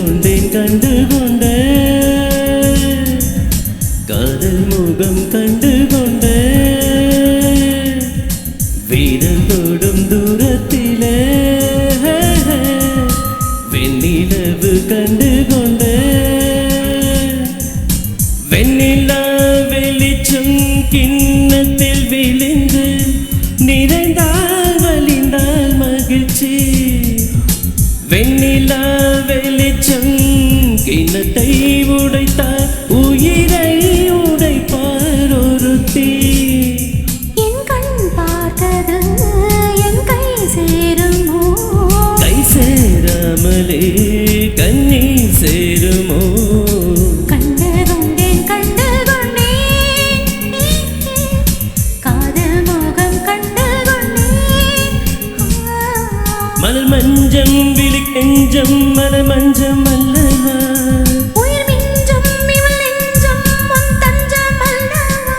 கொண்டேன் கண்டு கொண்டேன் காதல் முகம் கண்டு கொண்டேன் வீரல் தொடும் தூரத்திலே வெண்ணிலவு கண்டு கொண்டேன் வெண்ணிலா வெளிச்சம் கிண்ணத்தில் விழுந்து நிறைந்தால் வலிந்தால் மகிழ்ச்சி வெண்ணிலா வெளிச்சம் கிண்ணத்தை உடைத்தால் உயிரை உடைப்பார் ஒருத்தி என் கண் பார்த்தது என் கை சேருமோ கை சேராமலே கண்ணீர் சேருமோ கண்டு கொண்டேன் காதல் முகம் கண்டு கொண்டேன் மலர் மஞ்சம் விழி கெஞ்சம் மலர் மஞ்சம் அல்லவா உயிர் மிஞ்சும் இவள் நெஞ்சம் உன் தஞ்சம் அல்லவா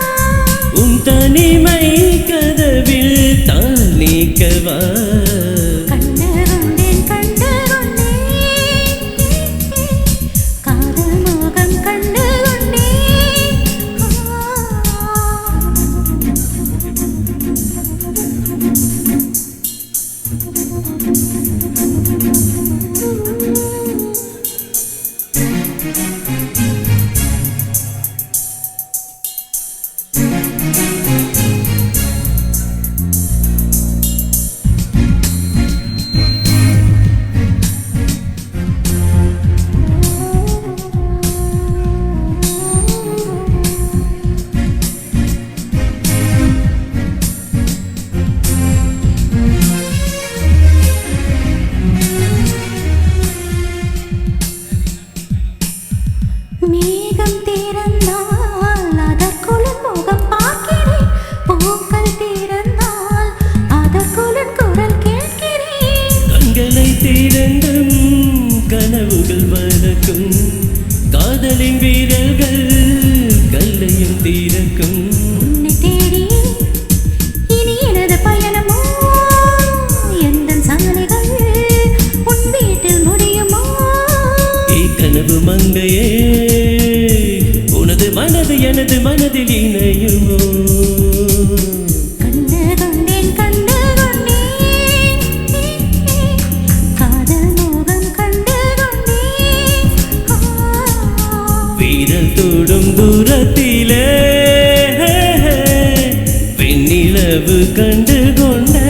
உன் தனிமை கதவில் தான் நீக்கவா கண்டு கொண்டேன் காதல் முகம் கண்டு மேகம் திறந்தால் அதற்குள் முகம் பார்க்கிறேன் பூக்கள் திறந்தால் அதற்குள் குரல் கேட்கிறேன் கண்களை திறந்தும் கனவுகள் வளர்க்கும் காதலின் வீரர்கள் கல்லையும் தீரக்கும் உன்னை தேடி இனி எனது பயணமோ எந்த சாலைகள் உன் வீட்டில் முடியுமோ கனவு மங்கையே உனது மனது எனது மனதில் இணையுமோ கண்டு கொண்டேன் காதல் முகம் கண்டு கொண்டேன் வீரல் தொடும் தூரத்திலே வெண்ணிலவு கண்டு கொண்டேன்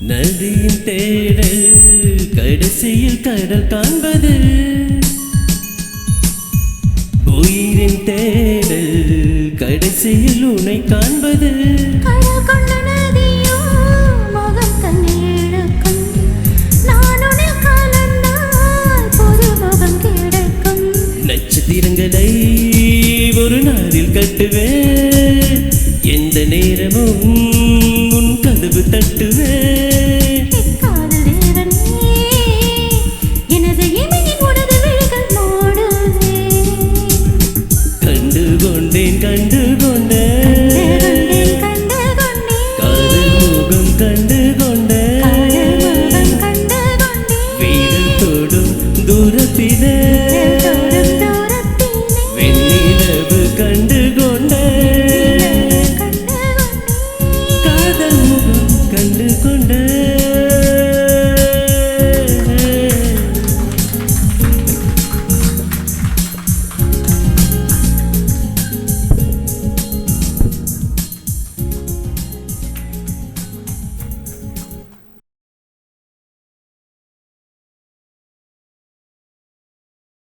நதியின் தேடல் கடைசியில் கடல் காண்பது உயிரின் தேடல் கடைசியில் உன்னை காண்பது கடல் கொண்ட நதியோ முகம் தன்னை இழுக்கும் நான் உன்னில் கலந்தால் புது முகம் கிடைக்கும் நட்சத்திரங்களை ஒரு நாளில் கட்டுவேன் எந்த நேரமும் உன் கதவு தட்டுவேன் காதல் தேவனே எனது இமையின் உனது விழிகள் மூடுவேன் கண்டு கொண்டேன்